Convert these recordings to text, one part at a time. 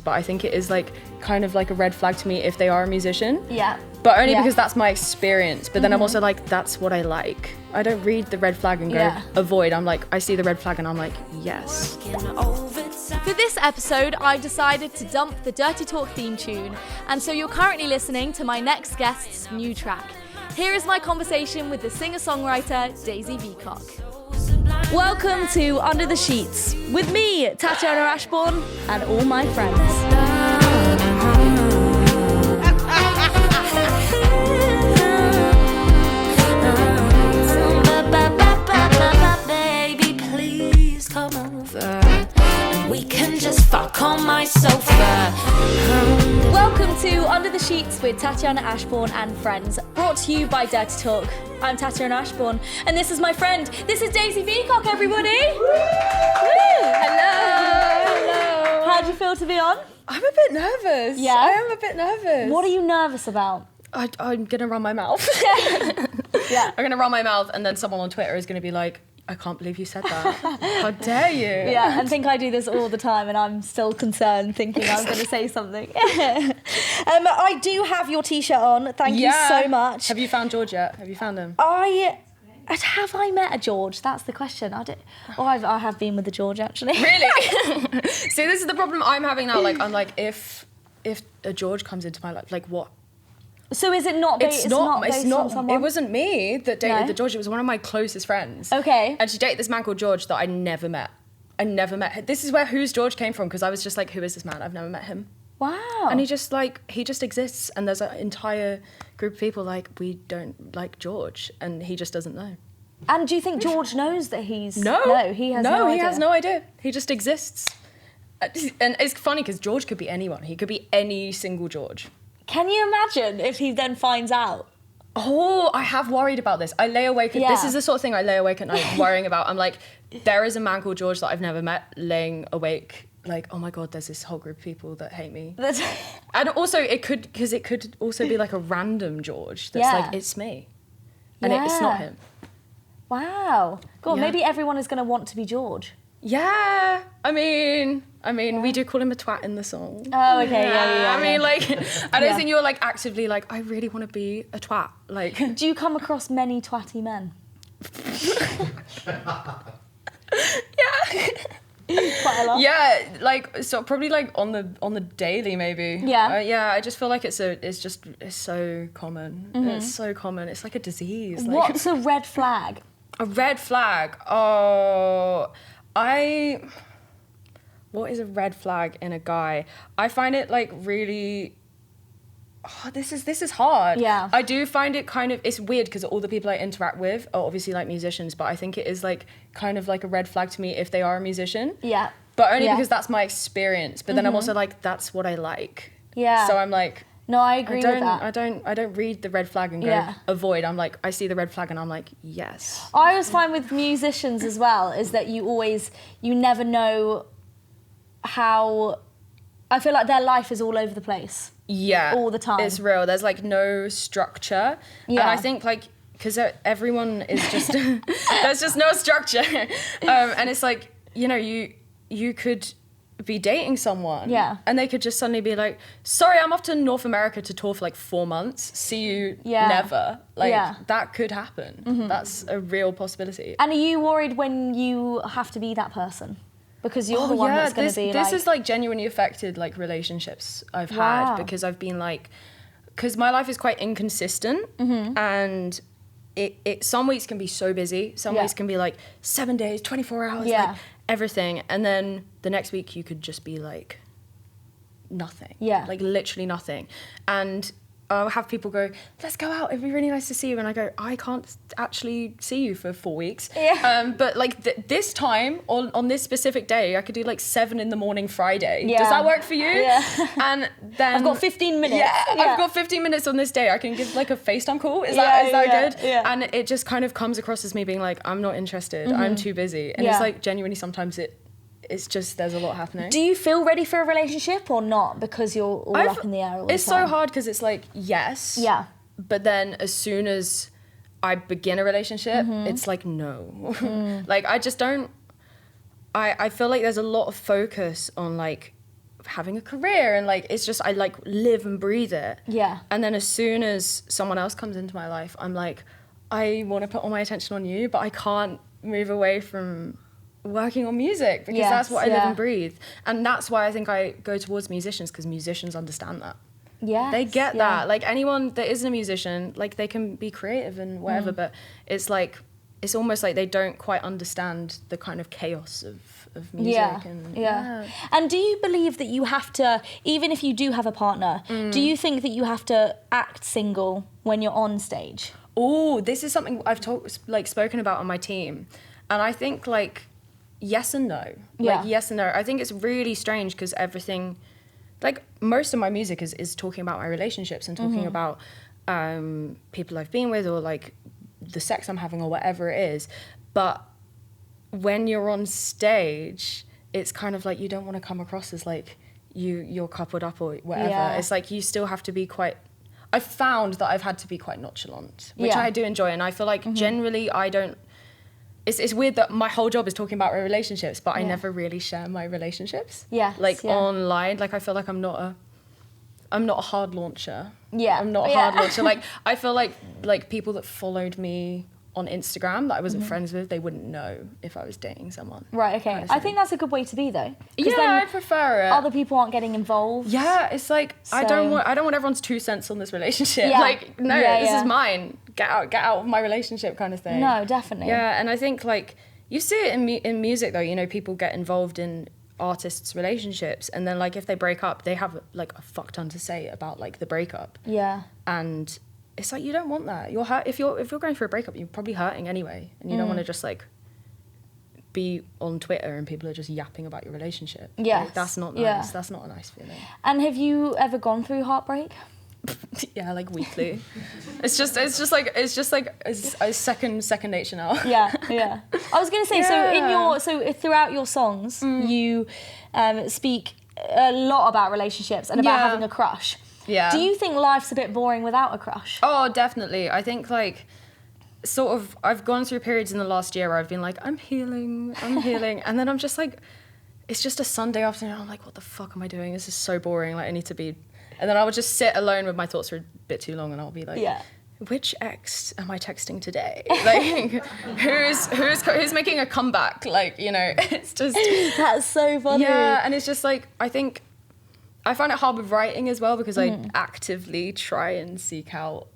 But I think it is like kind of like a red flag to me if they are a musician. Yeah. But only because that's my experience. But then I'm also like, that's what I like. I don't read the red flag and go avoid. I'm like, I see the red flag and I'm like, yes. For this episode, I decided to dump the Dirty Talk theme tune, and so you're currently listening to my next guest's new track. Here is my conversation with the singer-songwriter Daisy Veacock. Welcome to Under the Sheets with me, Tatiana Ashbourne, and all my friends. Baby, please come over and we can just fuck on my sofa. Welcome to Under the Sheets with Tatiana Ashbourne and friends, brought to you by Dirty Talk. I'm Tatiana Ashbourne, and this is my friend. This is Daisy Veacock, everybody. Hello. How do you feel to be on? I'm a bit nervous. Yeah? I am a bit nervous. What are you nervous about? I'm going to run my mouth. Yeah. I'm going to run my mouth and then someone on Twitter is going to be like, I can't believe you said that. How dare you? Yeah, I think I do this all the time and I'm still concerned thinking I'm going to say something. I do have your t-shirt on. Thank you so much. Have you found George yet? Have you found him? Have I met a George? That's the question. I have been with a George, actually. Really? See, this is the problem I'm having now. Like, I'm like, if a George comes into my life, like what? So is it not based on someone? It wasn't me that dated No? the George. It was one of my closest friends. Okay. And she dated this man called George that I never met. This is where Who's George came from, because I was just like, who is this man? I've never met him. Wow. And he just exists, and there's an entire group of people like, we don't like George, and he just doesn't know. And do you think George knows that he's... No, he has no idea. He has no idea. He just exists. And it's funny because George could be anyone. He could be any single George. Can you imagine if he then finds out? Oh, I have worried about this. I lay awake. Yeah. This is the sort of thing I lay awake at night worrying about. I'm like, there is a man called George that I've never met, laying awake like, oh my God, there's this whole group of people that hate me. And also it could also be like a random George that's like, it's me. And it's not him. Wow. God, Yeah. maybe everyone is going to want to be George. Yeah. I mean, we do call him a twat in the song. Oh, okay, yeah. I mean, like, I don't think you're like actively like, I really want to be a twat. Like, Do you come across many twatty men? yeah. Quite a lot. Yeah, like, so probably like on the daily maybe. Yeah. Yeah, I just feel like it's so common. Mm-hmm. It's so common. It's like a disease. Like, What's a red flag? a red flag? Oh, what is a red flag in a guy? I find it like really... Oh, this is hard. Yeah. I do find it kind of... It's weird because all the people I interact with are obviously like musicians, but I think it is like kind of like a red flag to me if they are a musician. Yeah. But only because that's my experience. But then I'm also like, that's what I like. Yeah. So I'm like... No, I agree with that. I don't read the red flag and go avoid. I'm like, I see the red flag and I'm like, yes. I always find with musicians as well is that you never know how... I feel like their life is all over the place. Yeah. All the time. It's real. There's like no structure. Yeah. And I think like, because everyone is just, there's just no structure. And it's like, you know, you could be dating someone. Yeah. And they could just suddenly be like, sorry, I'm off to North America to tour for like 4 months. See you never. Like that could happen. Mm-hmm. That's a real possibility. And are you worried when you have to be that person? Because you're the one that's going to be this is like genuinely affected like relationships I've had, because I've been like, because my life is quite inconsistent, and it some weeks can be so busy, some weeks can be like 7 days, 24 hours, like everything, and then the next week you could just be like nothing, like literally nothing. And I'll have people go, let's go out, it'd be really nice to see you. And I go, I can't actually see you for 4 weeks. Yeah. But like this time, on this specific day, I could do like 7 a.m. Friday. Yeah. Does that work for you? Yeah. And then... I've got 15 minutes. Yeah, I've got 15 minutes on this day. I can give like a FaceTime call. Is that good? Yeah. And it just kind of comes across as me being like, I'm not interested. I'm too busy. And it's like genuinely sometimes it's just, there's a lot happening. Do you feel ready for a relationship or not? Because you're all up in the air all the time. It's so hard because it's like, yes. Yeah. But then as soon as I begin a relationship, it's like, no. Like, I just don't... I feel like there's a lot of focus on, like, having a career, and like it's just I like live and breathe it. Yeah. And then as soon as someone else comes into my life, I'm like, I want to put all my attention on you, but I can't move away from working on music because that's what I live and breathe. And that's why I think I go towards musicians, because musicians understand that. Yeah. They get that. Like anyone that isn't a musician, like they can be creative and whatever, but it's like, it's almost like they don't quite understand the kind of chaos of music. And do you believe that you have to, even if you do have a partner, do you think that you have to act single when you're on stage? Oh, this is something I've spoken about on my team. And I think like, yes and no. Like yes and no. I think it's really strange because everything, like most of my music is talking about my relationships and talking about people I've been with, or like the sex I'm having or whatever it is. But when you're on stage, it's kind of like you don't want to come across as like you're coupled up or whatever. Yeah. It's like you still have to be quite, I've found that I've had to be quite nonchalant, which I do enjoy. And I feel like generally I don't, it's weird that my whole job is talking about relationships, but I never really share my relationships. Online. Like I feel like I'm not a hard launcher. Yeah. I'm not a hard launcher. Like I feel like people that followed me on Instagram that I wasn't friends with, they wouldn't know if I was dating someone. Right, okay. I think that's a good way to be though. Yeah, then I prefer it. Other people aren't getting involved. Yeah, it's like I don't want everyone's 2 cents on this relationship. Yeah. Like, no, this is mine. Get out of my relationship kind of thing. No, definitely. Yeah, and I think like you see it in music though, you know, people get involved in artists' relationships, and then like if they break up, they have like a fuck ton to say about like the breakup. Yeah. And it's like you don't want that. You're hurt if you're going through a breakup. You're probably hurting anyway, and you don't want to just like be on Twitter and people are just yapping about your relationship. Yeah, like, that's not nice. Yeah. That's not a nice feeling. And have you ever gone through heartbreak? Yeah, like weekly. it's just like a second nature now. Yeah. I was gonna say, so throughout your songs, you speak a lot about relationships and about having a crush. Yeah. Do you think life's a bit boring without a crush? Oh, definitely. I think like sort of I've gone through periods in the last year where I've been like, I'm healing. And then I'm just like, it's just a Sunday afternoon. I'm like, what the fuck am I doing? This is so boring. Like I need to be, and then I would just sit alone with my thoughts for a bit too long and I'll be like, which ex am I texting today? Like who's making a comeback? Like, you know, it's just. That's so funny. Yeah, and it's just like, I think, I find it hard with writing as well because I actively try and seek out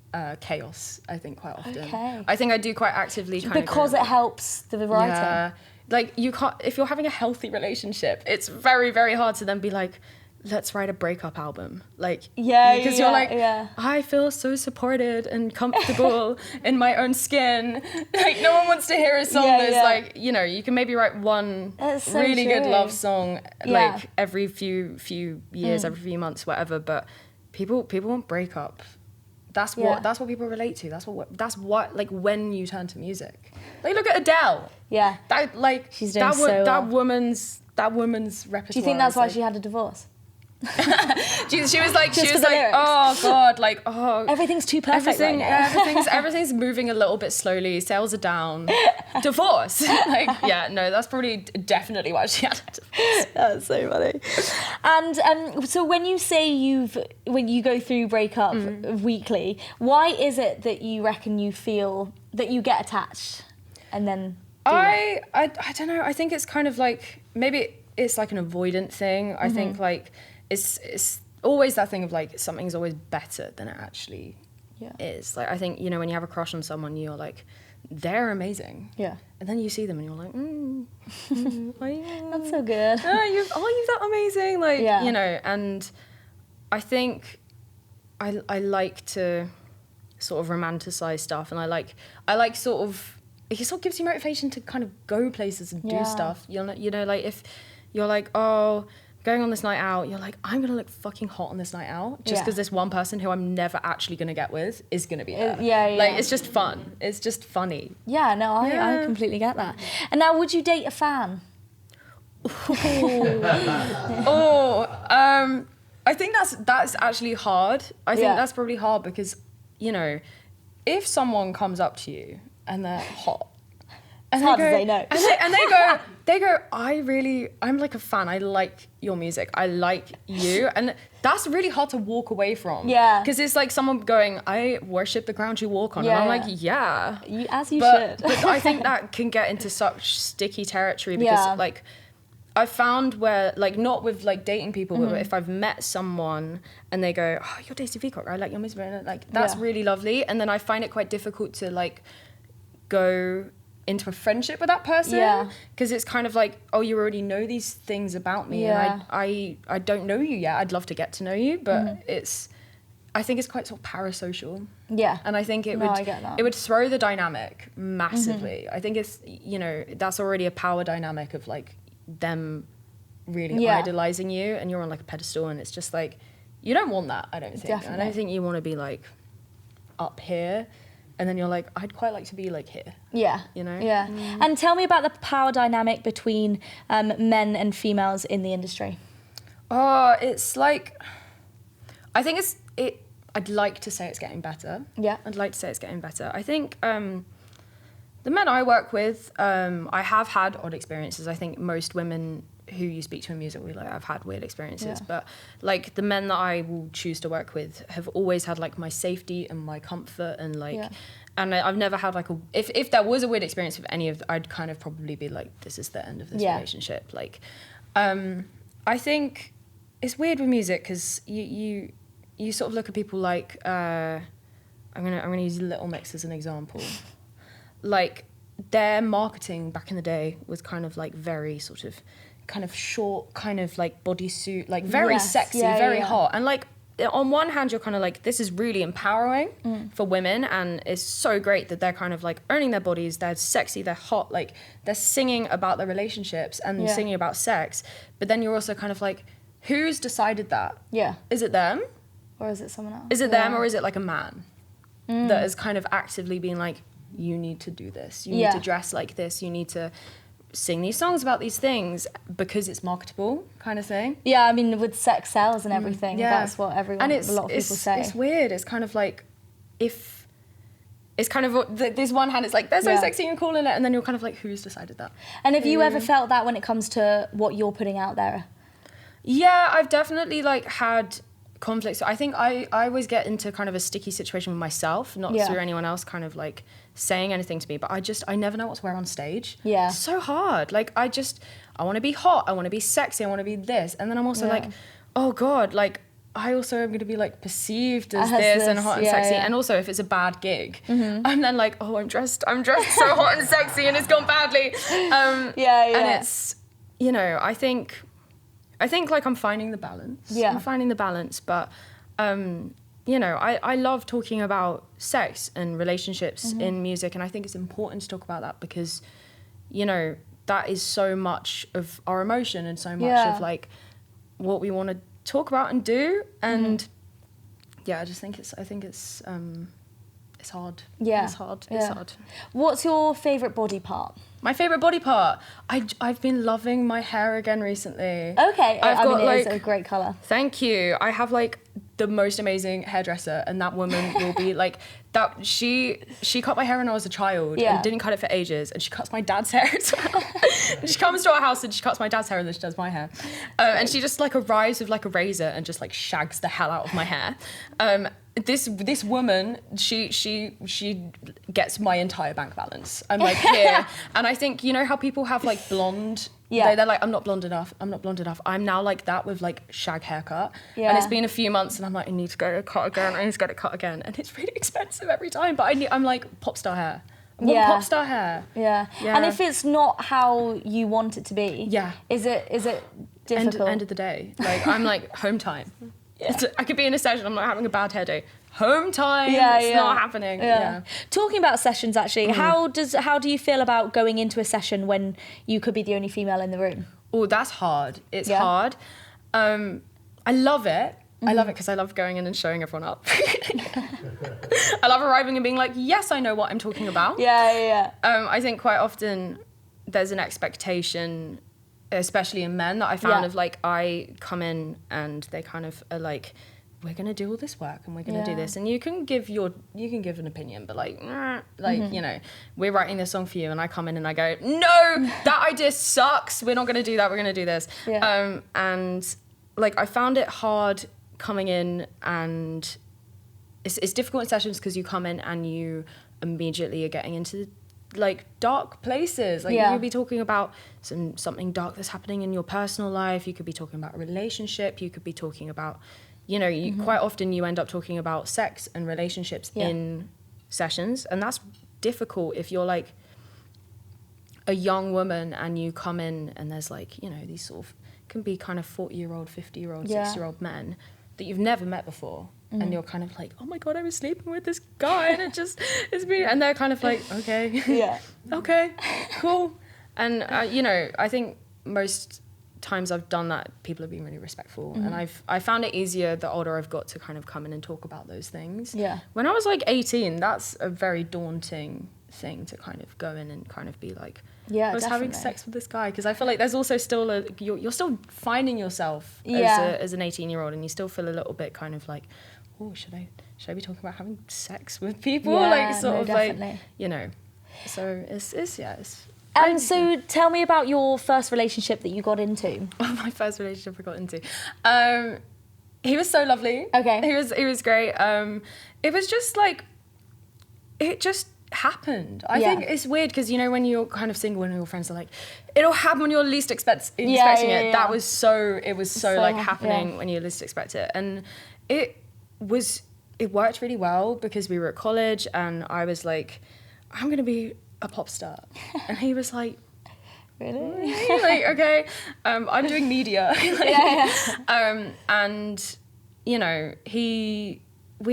chaos, I think, quite often. Okay. I think I do quite actively because it helps the writing. Yeah. Like you can't, if you're having a healthy relationship, it's very, very hard to then be like, let's write a breakup album. Like, because you're like, I feel so supported and comfortable in my own skin. Like, no one wants to hear a song that's like, you know, you can maybe write one really good love song, like every few years, every few months, whatever. But people want breakup. That's what people relate to. That's what like when you turn to music. Like, look at Adele. Yeah. That like she's doing that woman's repertoire. Do you think that's why she had a divorce? she was like, oh god, like, oh, everything's too perfect right now. everything's moving a little bit slowly, sales are down, divorce. Like, yeah, no, that's probably definitely why she had a divorce. That's so funny. And so when you say when you go through breakup weekly, why is it that you reckon you feel that you get attached and then I don't know, I think it's kind of like, maybe it's like an avoidant thing. I think like it's always that thing of like something's always better than it actually is. Like I think, you know, when you have a crush on someone, you're like, they're amazing. Yeah. And then you see them and you're like, that's so good. Are you that amazing? Like, you know, and I think I like to sort of romanticize stuff, and I like sort of, it sort of gives you motivation to kind of go places and do stuff. You know, like if you're like, oh, going on this night out, you're like, I'm gonna look fucking hot on this night out just because this one person who I'm never actually gonna get with is gonna be there. Like, it's just fun. It's just funny. Yeah, no, I completely get that. And now, would you date a fan? I think that's actually hard. I think that's probably hard because, you know, if someone comes up to you and they're hot, and it's hard to say no. And they go, I'm like a fan. I like your music. I like you. And that's really hard to walk away from. Yeah. Because it's like someone going, I worship the ground you walk on. Yeah, and I'm like, yeah. As you should. But I think that can get into such sticky territory because like, I found where, like, not with, like, dating people, but if I've met someone and they go, oh, you're Daisy Veacock, I like your music, and like, that's really lovely. And then I find it quite difficult to, like, go into a friendship with that person. Because it's kind of like, oh, you already know these things about me, and I don't know you yet. I'd love to get to know you, but I think it's quite sort of parasocial. Yeah. And I think it would throw the dynamic massively. I think it's, you know, that's already a power dynamic of, like, them really idolizing you and you're on like a pedestal, and it's just like, you don't want that. I don't think. Definitely. I don't think you want to be like up here and then you're like, I'd quite like to be like here. Yeah. You know? Yeah. And tell me about the power dynamic between men and females in the industry. Oh, it's like, I think I'd like to say it's getting better. Yeah. I'd like to say it's getting better. I think the men I work with, I have had odd experiences. I think most women who you speak to in music, we like, I've had weird experiences. But like the men that I will choose to work with have always had like my safety and my comfort and like, and I've never had like if there was a weird experience with any of, I'd kind of probably be like, this is the end of this relationship. Like, I think it's weird with music because you sort of look at people like, I'm gonna use Little Mix as an example. Like their marketing back in the day was kind of like very sort of kind of short, kind of like bodysuit, like very sexy, very hot. And like on one hand, you're kind of like, this is really empowering for women, and it's so great that they're kind of like owning their bodies, they're sexy, they're hot, like they're singing about their relationships and singing about sex. But then you're also kind of like, who's decided that? Yeah. Is it them? Or is it someone else? Is it them, or is it like a man that is kind of actively being like, you need to do this, you need to dress like this, you need to sing these songs about these things because it's marketable kind of thing. Yeah, I mean, with sex sells and everything, that's what a lot of people say. It's weird. It's kind of like, if it's kind of, this one hand, it's like, they're so sexy and cool in it, and then you're kind of like, who's decided that? And have you ever felt that when it comes to what you're putting out there? Yeah, I've definitely like had conflicts. So I think I always get into kind of a sticky situation with myself, not through anyone else kind of like saying anything to me, but I never know what to wear on stage. Yeah. It's so hard. Like I want to be hot, I want to be sexy, I want to be this. And then I'm also like, oh God, like I also am going to be like perceived as this and hot and sexy. And also if it's a bad gig, I'm then like, oh, I'm dressed so hot and sexy and it's gone badly. And it's, you know, I think like I'm finding the balance. Yeah. I'm finding the balance, but you know, I love talking about sex and relationships in music, and I think it's important to talk about that because, you know, that is so much of our emotion and so much of like what we want to talk about and do. And I just think it's hard. Yeah. It's hard. It's hard. What's your favourite body part? My favourite body part? I've been loving my hair again recently. Okay. I mean, it is a great colour. Thank you. I have like the most amazing hairdresser, and that woman will be like that. She cut my hair when I was a child and didn't cut it for ages, and she cuts my dad's hair as well. She comes to our house and she cuts my dad's hair and then she does my hair, and she just like arrives with like a razor and just like shags the hell out of my hair. This woman, she gets my entire bank balance. I'm like here, and I think, you know how people have like blonde. Yeah. They're like, I'm not blonde enough. I'm now like that with like shag haircut. Yeah. And it's been a few months and I'm like, I need to go to cut again. I need to get it cut again. And it's really expensive every time. But I'm like pop star hair. I want pop star hair. Yeah. And if it's not how you want it to be, is it difficult? End of the day. Like I'm like home time. I could be in a session, I'm not having a bad hair day. Home time, it's not happening. Yeah. Talking about sessions, actually, how do you feel about going into a session when you could be the only female in the room? Oh, that's hard. It's hard. I love it. I love it because I love going in and showing everyone up. I love arriving and being like, yes, I know what I'm talking about. I think quite often there's an expectation, especially in men, that I found of like, I come in and they kind of are like, we're gonna do all this work and we're gonna do this, and you can give an opinion, but like you know, we're writing this song for you, and I come in and I go, no, that idea sucks, we're not gonna do that, we're gonna do this. And like I found it hard coming in, and it's difficult in sessions because you come in and you immediately are getting into like dark places. Like you could be talking about something dark that's happening in your personal life, you could be talking about a relationship, you could be talking about, you know, quite often you end up talking about sex and relationships in sessions, and that's difficult if you're like a young woman and you come in and there's like, you know, these sort of can be kind of 40-year-old, 50-year-old, 60-year-old men that you've never met before. And you're kind of like, oh my God, I was sleeping with this guy and it's me. And they're kind of like, okay, okay, cool. And, you know, I think most times I've done that, people have been really respectful. And I found it easier the older I've got to kind of come in and talk about those things. When I was like 18, that's a very daunting thing to kind of go in and kind of be like, I was having sex with this guy, because I feel like there's also still you're still finding yourself as an 18-year-old, and you still feel a little bit kind of like, oh, should I be talking about having sex with people? Like sort of definitely. Like, you know. So it's And so tell me about your first relationship that you got into. Oh, my first relationship I got into. He was so lovely. Okay. He was great. It was just like, it just happened. I think it's weird because, you know, when you're kind of single and your friends are like, it'll happen when you're least expecting it. That was so like happening when you least expect it. And it worked really well because we were at college and I was like, I'm going to be a pop star. And he was like, really? Like, okay, I'm doing media. And, you know, we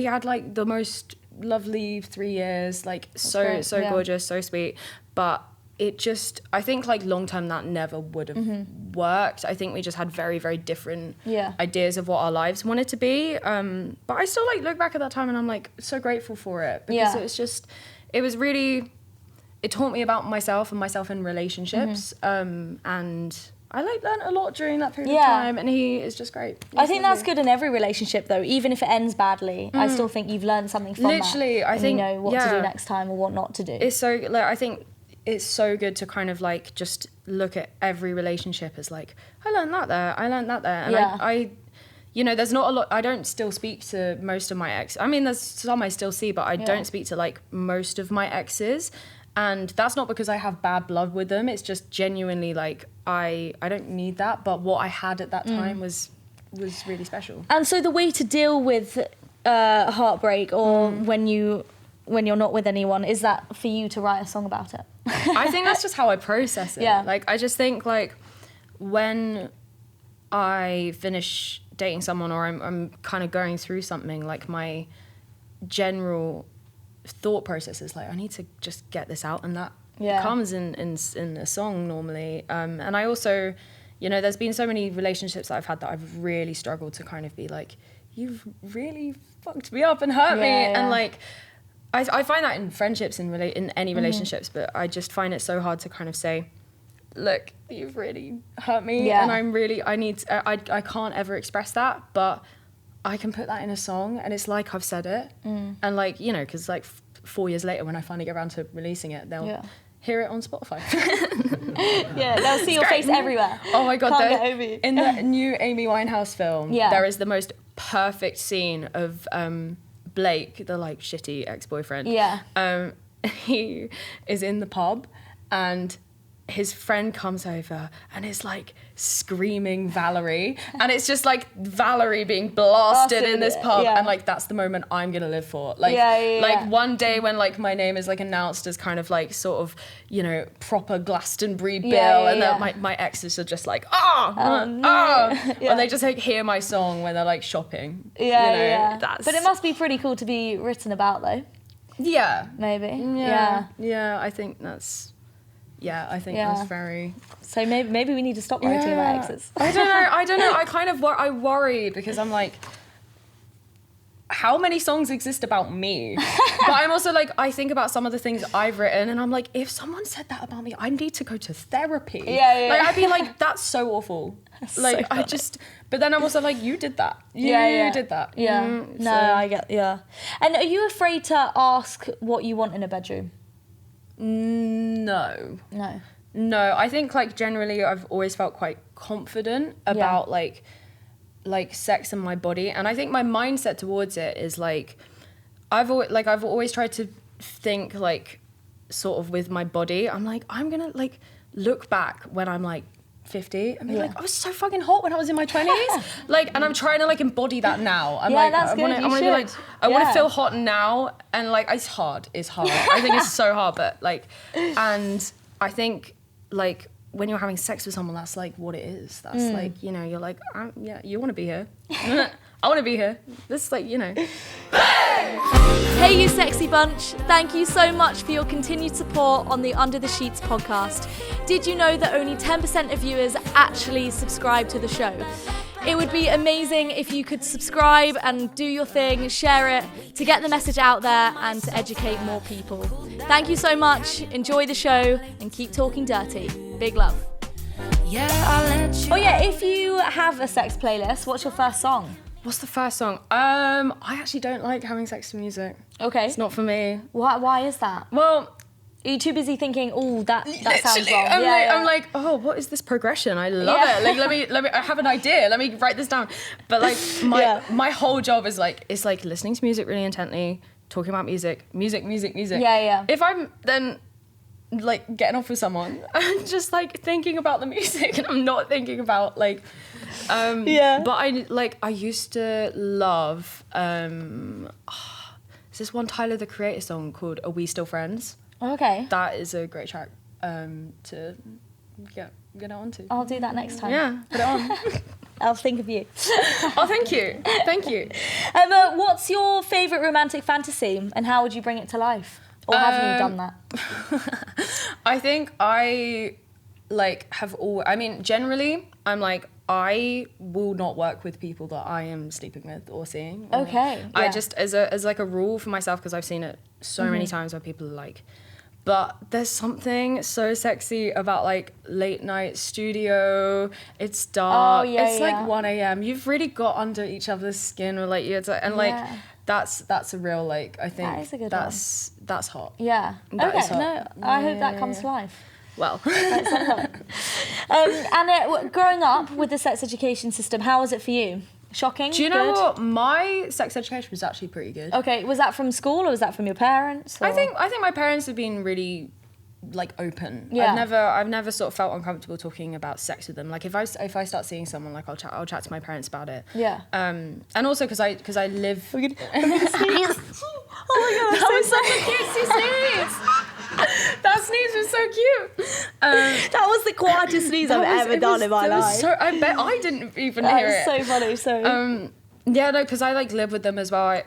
had like the most lovely 3 years, like so gorgeous, so sweet, but it just, I think like long term that never would have worked. I think we just had very, very different ideas of what our lives wanted to be, but I still like look back at that time and I'm like so grateful for it, because it taught me about myself and myself in relationships, and I like learned a lot during that period of time, and he is just great. I think that's good in every relationship though, even if it ends badly. I still think you've learned something from that. I think you know what to do next time or what not to do. It's so, like, I think it's so good to kind of like just look at every relationship as like, I learned that there, and I you know, there's not a lot, I don't still speak to most of my exes. I mean, there's some I still see, but I don't speak to like most of my exes. And that's not because I have bad blood with them. It's just genuinely like, I don't need that. But what I had at that time was really special. And so the way to deal with heartbreak or when you're not with anyone, is that for you to write a song about it? I think that's just how I process it. Yeah. Like, I just think like when I finish dating someone or I'm kind of going through something, like my general thought process is like, I need to just get this out, and that comes in a song normally. And I also, you know, there's been so many relationships that I've had that I've really struggled to kind of be like, you've really fucked me up and hurt me. And like, I find that in friendships, in any relationships, but I just find it so hard to kind of say, look, you've really hurt me, and I can't ever express that, but I can put that in a song, and it's like I've said it. And like, you know, because like 4 years later when I finally get around to releasing it, they'll hear it on Spotify. They'll see your face everywhere. Oh my God, in the new Amy Winehouse film, there is the most perfect scene of Blake, the like shitty ex-boyfriend. He is in the pub and his friend comes over and is like screaming Valerie, and it's just like Valerie being blasted in this pub, and like that's the moment I'm gonna live for. Like, like one day when like my name is like announced as kind of like sort of, you know, proper Glastonbury bill, and then my exes are just like or they just like hear my song when they're like shopping. But it must be pretty cool to be written about though. Maybe. I think that's. I think that's very. So maybe we need to stop writing about exes. I don't know. I kind of I worry because I'm like, how many songs exist about me? But I'm also like, I think about some of the things I've written and I'm like, if someone said that about me, I need to go to therapy. Yeah. Like, I'd be like, that's so awful. Like, but then I'm also like, you did that. You did that. Yeah. I get, And are you afraid to ask what you want in a bedroom? No. No, I think like generally I've always felt quite confident about like sex and my body, and I think my mindset towards it is like I've always tried to think like sort of with my body. I'm like, I'm gonna like look back when I'm like 50 and be like, I was so fucking hot when I was in my 20s. Like, and I'm trying to like embody that now. I'm like, that's good. I want to be like, I want to feel hot now, and like it's hard. I think it's so hard, but like, and I think like when you're having sex with someone, that's like what it is. That's like, you know, you're like, you want to be here. I want to be here. This is like, you know. Hey, you sexy bunch. Thank you so much for your continued support on the Under the Sheets podcast. Did you know that only 10% of viewers actually subscribe to the show? It would be amazing if you could subscribe and do your thing, share it, to get the message out there and to educate more people. Thank you so much. Enjoy the show and keep talking dirty. Big love. If you have a sex playlist, what's your first song? What's the first song? I actually don't like having sex to music. Okay. It's not for me. Why is that? Well, are you too busy thinking, oh, that sounds wrong? I'm like, oh, what is this progression? I love it. Like, let me. I have an idea. Let me write this down. But like, my whole job is like, it's like listening to music really intently, talking about music. Yeah. If I'm then like getting off with someone, I'm just like thinking about the music, and I'm not thinking about like. But I used to love. There's this one Tyler the Creator song called "Are We Still Friends?" Okay. That is a great track to get on to. I'll do that next time. Yeah, put it on. I'll think of you. Oh, thank you. What's your favourite romantic fantasy, and how would you bring it to life? Or have you done that? I think I generally, I'm like, I will not work with people that I am sleeping with or seeing. Okay. I just, as like a rule for myself, because I've seen it so many times where people are like, but there's something so sexy about like late night studio. It's dark. It's like 1 a.m. You've really got under each other's skin, or like that's a real like. I think that is a good that's hot. Yeah. That is hot. No, I hope that comes to life. Well. Growing up with the sex education system, how was it for you? Shocking? Do you know what? My sex education was actually pretty good. Okay, was that from school or was that from your parents? Or? I think my parents have been really like open. Yeah. I've never sort of felt uncomfortable talking about sex with them. Like if I start seeing someone, like I'll chat to my parents about it. Yeah. And also because I live. Oh my god, that was such a cutesy sneeze. That sneeze was so cute. That was the quietest sneeze I've ever done in my life. I bet I didn't even hear it. So funny. So. Because I like live with them as well.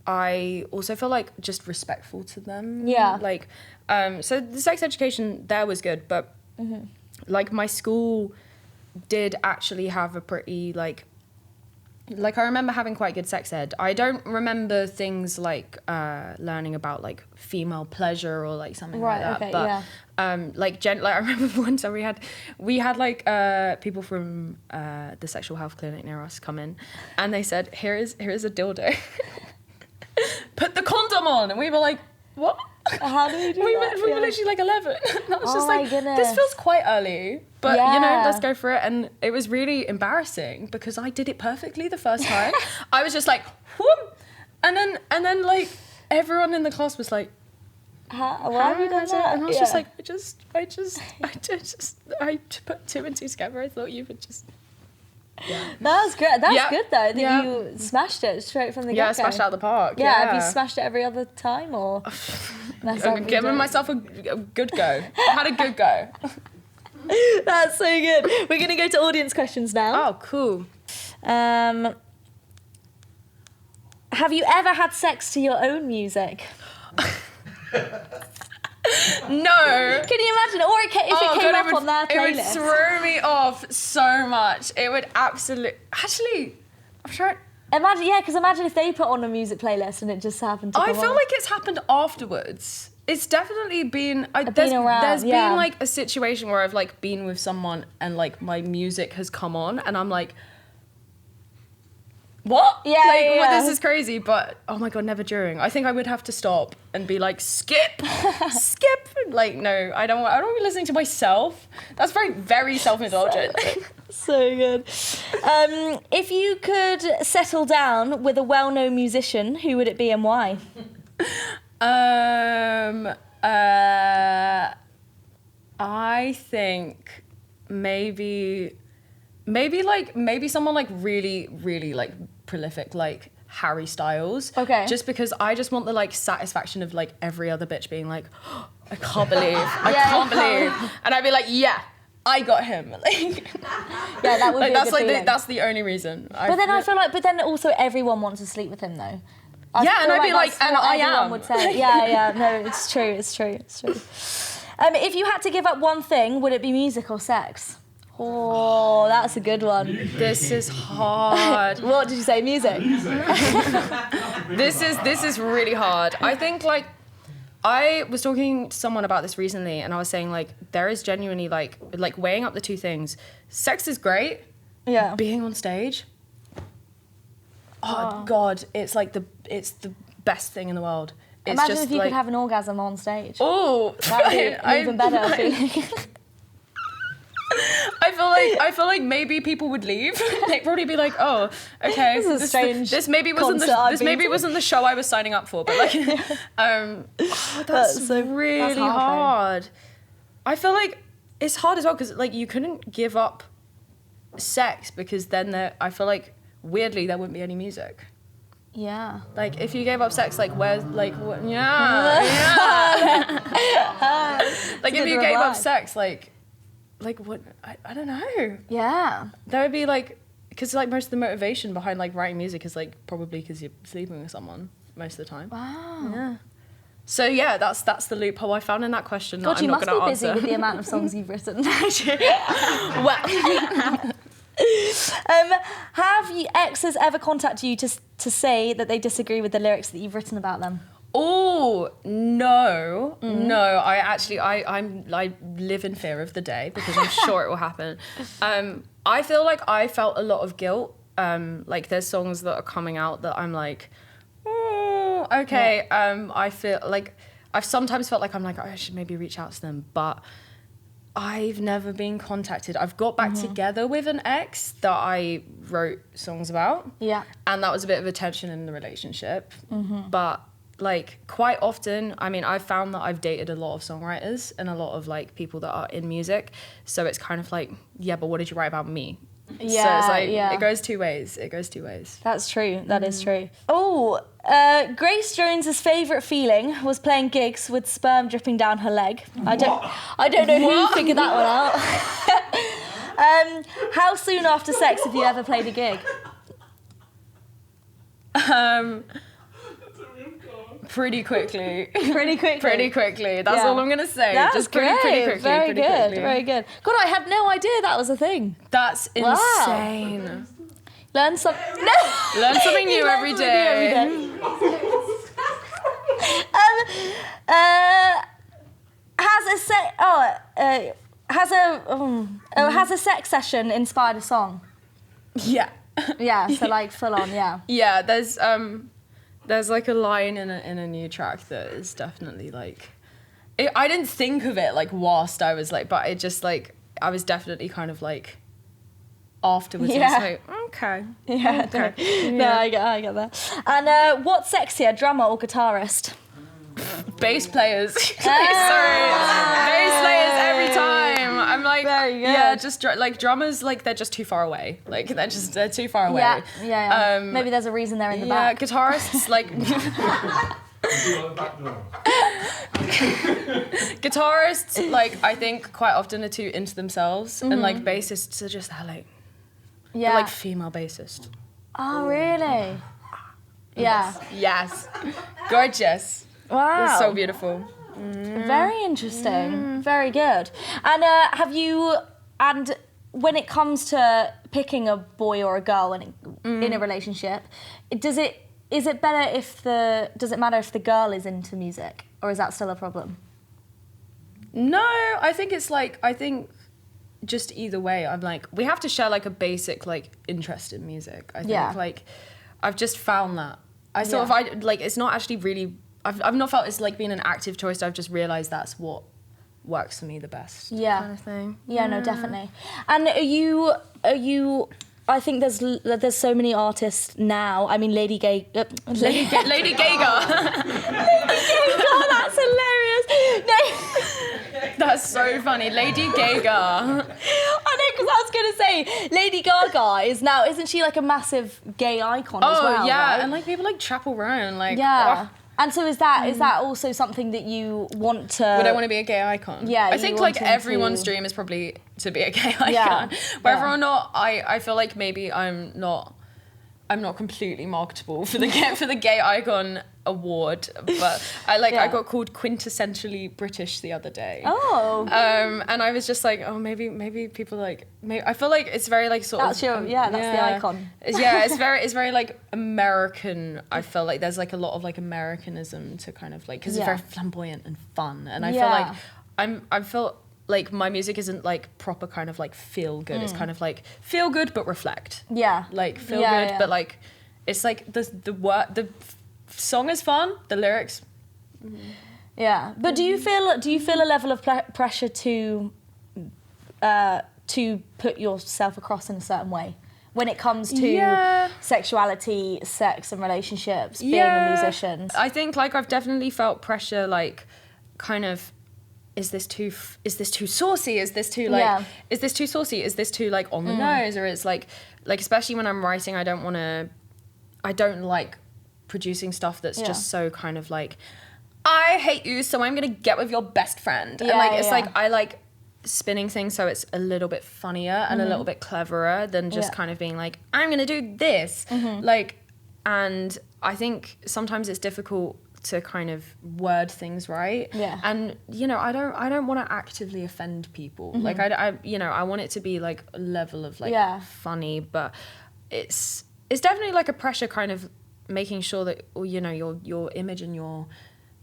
I also feel like just respectful to them. Yeah. Like, so the sex education there was good, but like my school did actually have a pretty like I remember having quite good sex ed. I don't remember things like learning about like female pleasure or like something like that. Okay, but yeah. I remember one time we had like people from the sexual health clinic near us come in, and they said, here is a dildo. Put the condom on, and we were like, what? How do we do that? We were literally like 11. And I was just like, goodness. This feels quite early, but you know, let's go for it. And it was really embarrassing because I did it perfectly the first time. I was just like, whoop, and then like everyone in the class was like, why have you done that? And I was just like, I put two and two together. I thought you would just. Yeah. That was great. That's good though, that you smashed it straight from the get-go. Yeah, I smashed it out of the park. Yeah, have you smashed it every other time or? I'm giving myself a good go. I had a good go. That's so good. We're going to go to audience questions now. Oh, cool. Have you ever had sex to your own music? No. Can you imagine? Or if it came up on their playlist. It would throw me off so much. It would absolutely. Actually, I'm trying. imagine if they put on a music playlist and it just happened to come I feel on. like it's happened afterwards. It's definitely been... around, there's yeah. been, like, a situation where I've, like, been with someone and, like, my music has come on and I'm like... What? Yeah, like, yeah, well, yeah. this is crazy, but oh my God, never during. I think I would have to stop and be like, skip. Like, no, I don't want to be listening to myself. That's very, very self-indulgent. So good. If you could settle down with a well-known musician, who would it be and why? I think maybe someone like really, really like prolific, like Harry Styles. Okay. Just because I just want the like satisfaction of like every other bitch being like, oh, I can't believe. And I'd be like, yeah, I got him. Like, yeah, that would like be that's a good like feeling. that's the only reason. But then also everyone wants to sleep with him though. And I'd be like, that's and what I everyone am. would say. Yeah, no, it's true. If you had to give up one thing, would it be music or sex? Oh, that's a good one. This is hard. What did you say? Music? This is really hard. I think like I was talking to someone about this recently and I was saying like there is genuinely like weighing up the two things. Sex is great. Yeah. Being on stage. Oh God, it's the best thing in the world. It's Imagine just if you like, could have an orgasm on stage. Oh, That would be even better feeling. I feel like maybe people would leave. They'd probably be like, "Oh, okay, This is a strange this maybe wasn't the show I was signing up for." But like, that's so really that's hard. I feel like it's hard as well because like you couldn't give up sex because then I feel like weirdly there wouldn't be any music. Yeah. Like if you gave up sex, like where's like what? Yeah. Like if you gave up sex, like what? I don't know. Yeah. That would be like, because like most of the motivation behind like writing music is like probably because you're sleeping with someone most of the time. Wow. Yeah. So yeah, that's the loophole I found in that question. God, that I'm you not must gonna be busy answer. with the amount of songs you've written. Well, Have exes ever contacted you to say that they disagree with the lyrics that you've written about them? oh no, no. I live in fear of the day because I'm sure it will happen. I feel like I felt a lot of guilt. Like there's songs that are coming out that I'm like, oh, okay. Yeah. I feel like I've sometimes felt like I'm like, oh, I should maybe reach out to them, but I've never been contacted. I've got back together with an ex that I wrote songs about. Yeah. And that was a bit of a tension in the relationship. But like quite often, I mean, I've found that I've dated a lot of songwriters and a lot of like people that are in music. So it's kind of like, yeah, but what did you write about me? Yeah, so it's like, yeah. It goes two ways. That's true. That is true. Oh, Grace Jones's favourite feeling was playing gigs with sperm dripping down her leg. I don't know who figured that one out. How soon after sex have you ever played a gig? Pretty quickly. Pretty quickly. That's all I'm gonna say. That's just great. pretty quickly. Very good. God, I had no idea that was a thing. That's insane. Learn something. No. Learn something new every day. Has a sex session inspired a song? Yeah. Yeah. So like full on. Yeah. Yeah. There's like a line in a new track that is definitely like, I didn't think of it like whilst I was like, but it just like, I was definitely kind of like, afterwards, Yeah. I was like, okay. Yeah. Okay. No, I get that. And what's sexier, drummer or guitarist? Bass players. Sorry. Bass players every time. I'm like, very good. Yeah, just like drummers, like they're just too far away. Like they're too far away. Yeah. Maybe there's a reason they're in the back. Yeah, guitarists like guitarists, like I think quite often are too into themselves, and like bassists are just that like, they're like female bassist. Oh really? Yeah. Yes. Gorgeous. Wow. It's so beautiful. Very interesting. Very good. And when it comes to picking a boy or a girl in a relationship, does it matter if the girl is into music, or is that still a problem? No, I think just either way, I'm like, we have to share like a basic like interest in music. I think like I've just found that it's not actually really. I've not felt it's like being an active choice. I've just realised that's what works for me the best. Yeah. Kind of thing. Yeah, no, definitely. And are you? I think there's so many artists now. I mean, Lady Gaga. Lady Gaga. Lady Gaga, that's hilarious. No. That's so funny. Lady Gaga. I know, because I was going to say, Lady Gaga isn't she like a massive gay icon as well? Oh, yeah, right? and like people like Chapel Roan, like... Yeah. Oh. And so is that also something that you want to... Would I want to be a gay icon? Yeah, I think like everyone's dream is probably to be a gay icon. Yeah. Whether or not, I feel like maybe I'm not completely marketable for the gay icon award, but I got called quintessentially British the other day. Oh. And I was just like, oh, maybe people like, I feel like it's very like sort that's of... that's the icon. Yeah, it's very like American. I feel like there's like a lot of like Americanism to kind of like, because it's very flamboyant and fun. And I feel like I feel like my music isn't like proper kind of like feel good. It's kind of like feel good but reflect. Yeah. Like feel good, but like it's like the song is fun, the lyrics. Yeah, but do you feel a level of pressure to put yourself across in a certain way when it comes to sexuality, sex, and relationships? Being a musician, I think like I've definitely felt pressure, like kind of. Is this too saucy? Is this too like? Is this too saucy? Is this too like on the nose? Or it's like especially when I'm writing, I don't like producing stuff that's just so kind of like, I hate you, so I'm gonna get with your best friend. And like it's like I like spinning things so it's a little bit funnier and a little bit cleverer than just kind of being like, I'm gonna do this. Like, and I think sometimes it's difficult to kind of word things right. Yeah. And you know, I don't want to actively offend people. Like I want it to be like a level of like funny, but it's definitely like a pressure kind of making sure that, you know, your image and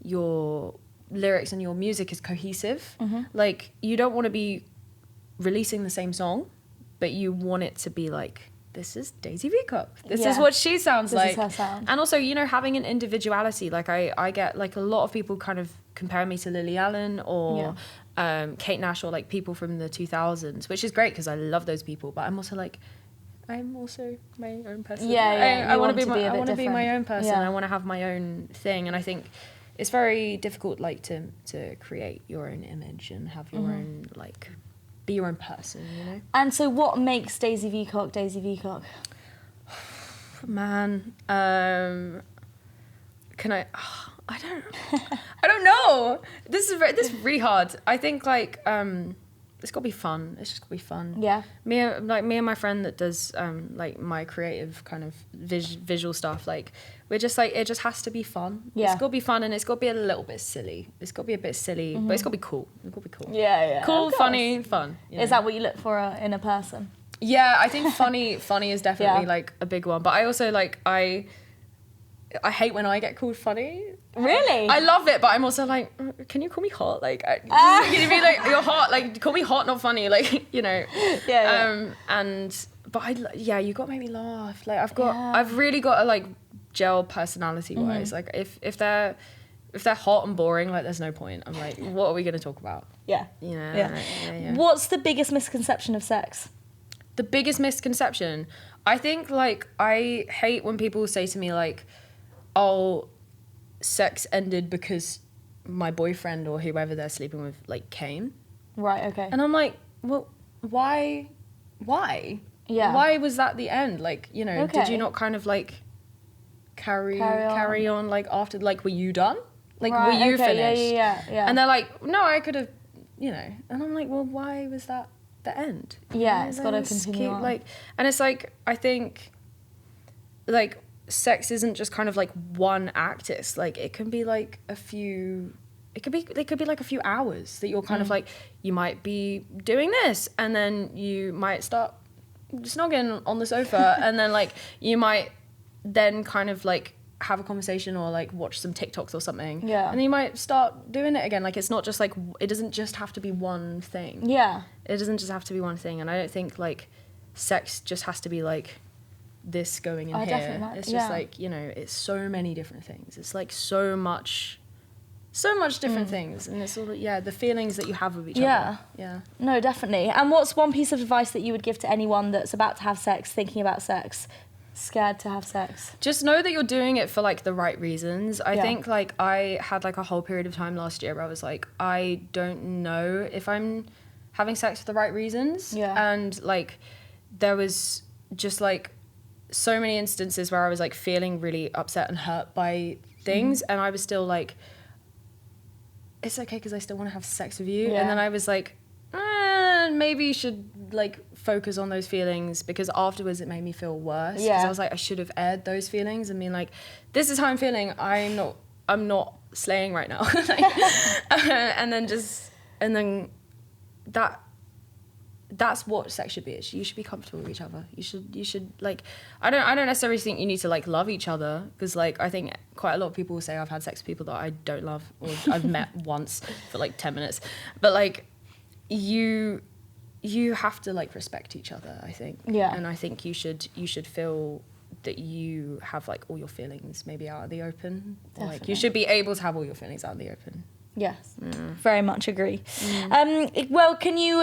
your lyrics and your music is cohesive. Like you don't want to be releasing the same song, but you want it to be like, this is Daisy Veacock. This is what she sounds like. This is her sound. And also, you know, having an individuality. Like I get like a lot of people kind of compare me to Lily Allen or Kate Nash or like people from the 2000s, which is great because I love those people. But I'm also my own person. I want to be my own person. I want to have my own thing. And I think it's very difficult like to create your own image and have your own like be your own person, you know. And so what makes Daisy Veacock Daisy Veacock? Man, can I don't know. This is really hard. I think like it's got to be fun. It's just got to be fun. Yeah. Me and my friend that does like my creative kind of visual stuff, like we're just like, it just has to be fun. Yeah. It's got to be fun and it's got to be a little bit silly. It's got to be a bit silly, but it's got to be cool. It's got to be cool. Yeah. Cool, funny, fun. Is that what you look for in a person? Yeah, I think funny is definitely like a big one. But I also like, I hate when I get called funny. Really? I love it, but I'm also like, can you call me hot? Like, can you be like, you're hot? Like, call me hot, not funny. Like, you know. Yeah. But you got to make me laugh. Like, I've really got a like gel personality wise. Like, if they're hot and boring, like, there's no point. I'm like, what are we gonna talk about? Yeah. Yeah. What's the biggest misconception of sex? The biggest misconception, I think, like, I hate when people say to me like, oh, sex ended because my boyfriend or whoever they're sleeping with like came. Right, okay. And I'm like, well, why? Yeah. Why was that the end? Like, you know, did you not kind of like carry on like after, like, were you done? Like, were you finished? Yeah. And they're like, no, I could have, you know. And I'm like, well, why was that the end? Yeah, it's got to continue on. Like, and it's like, I think, like, sex isn't just kind of like one act. It's like, it can be like a few they could be like a few hours that you're kind of like, you might be doing this and then you might start snogging on the sofa and then like you might then kind of like have a conversation or like watch some TikToks or something. Yeah. And then you might start doing it again. Like it's not just like, it doesn't just have to be one thing. Yeah. It doesn't just have to be one thing. And I don't think like sex just has to be like this going in here. Definitely. It's just like, you know, it's so many different things. It's like so much different things. And it's all, the feelings that you have with each other. Yeah. No, definitely. And what's one piece of advice that you would give to anyone that's about to have sex, thinking about sex, scared to have sex? Just know that you're doing it for like the right reasons. I think like I had like a whole period of time last year where I was like, I don't know if I'm having sex for the right reasons. Yeah. And like there was just like so many instances where I was like feeling really upset and hurt by things, and I was still like, it's okay because I still want to have sex with you. And then I was like, maybe you should like focus on those feelings, because afterwards it made me feel worse. Because I was like, I should have aired those feelings and been like, this is how I'm feeling. I'm not slaying right now. and then that's what sex should be. You should be comfortable with each other. You should like, I don't necessarily think you need to like love each other, because like I think quite a lot of people will say I've had sex with people that I don't love or I've met once for like 10 minutes, but like you have to like respect each other, I think. And I think you should feel that you have like all your feelings maybe out in the open. Like you should be able to have all your feelings out in the open. Yes, very much agree. Well,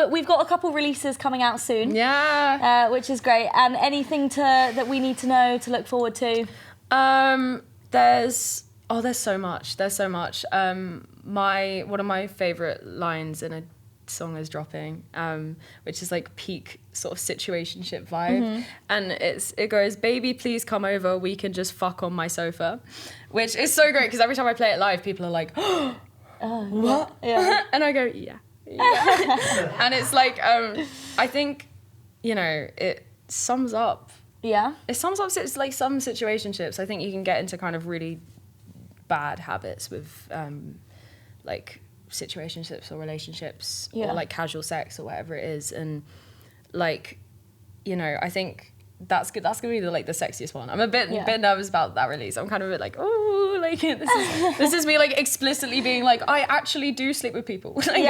we've got a couple releases coming out soon. Yeah. Which is great. And anything that we need to know, to look forward to? There's so much. One of my favorite lines in a song is dropping, which is like peak sort of situationship vibe, and it goes, baby please come over, we can just fuck on my sofa, which is so great because every time I play it live people are like, what? Yeah. And I go, yeah. And it's like, I think, you know, it sums up it's like some situationships. I think you can get into kind of really bad habits with like situationships or relationships or like casual sex or whatever it is, and like, you know, I think that's good. That's gonna be the sexiest one. I'm a bit nervous about that release. I'm kind of a bit like, oh, like this is me like explicitly being like, I actually do sleep with people. Like,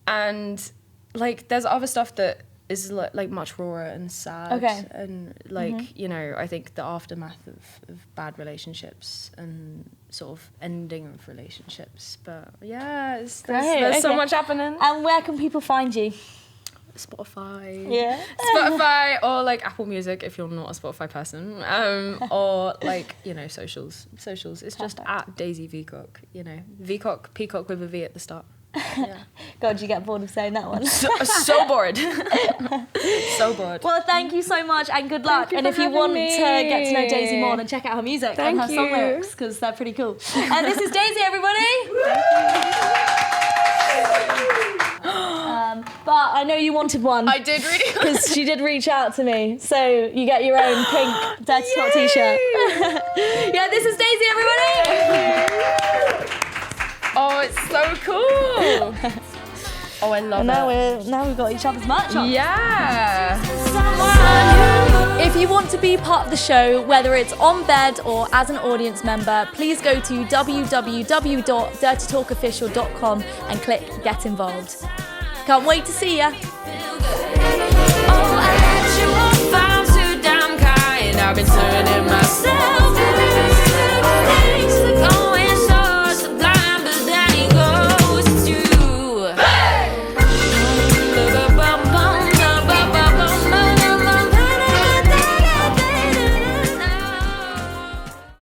and like there's other stuff that is like much rawer and sad. And like, you know, I think the aftermath of bad relationships and sort of ending of relationships. But yeah, there's so much happening. And where can people find you? Spotify. Spotify or like Apple Music if you're not a Spotify person. Or like, you know, socials. It's just at Daisy Veacock, you know. Veacock, peacock with a V at the start. Yeah. God, you get bored of saying that one. So bored. So bored. Well, thank you so much and good luck. And if you want to get to know Daisy more, then check out her music and her song lyrics, because they're pretty cool. And this is Daisy, everybody. But I know you wanted one. I did really. Because she did reach out to me. So you get your own pink Dirty Talk t-shirt. Yeah, this is Daisy, everybody. Oh, it's so cool. Oh, I love it. Now we've got each other's merch on. Yeah. If you want to be part of the show, whether it's on bed or as an audience member, please go to www.dirtytalkofficial.com and click Get Involved. Can't wait to see ya. Oh, I let you off, I'm too damn kind. I've been turning myself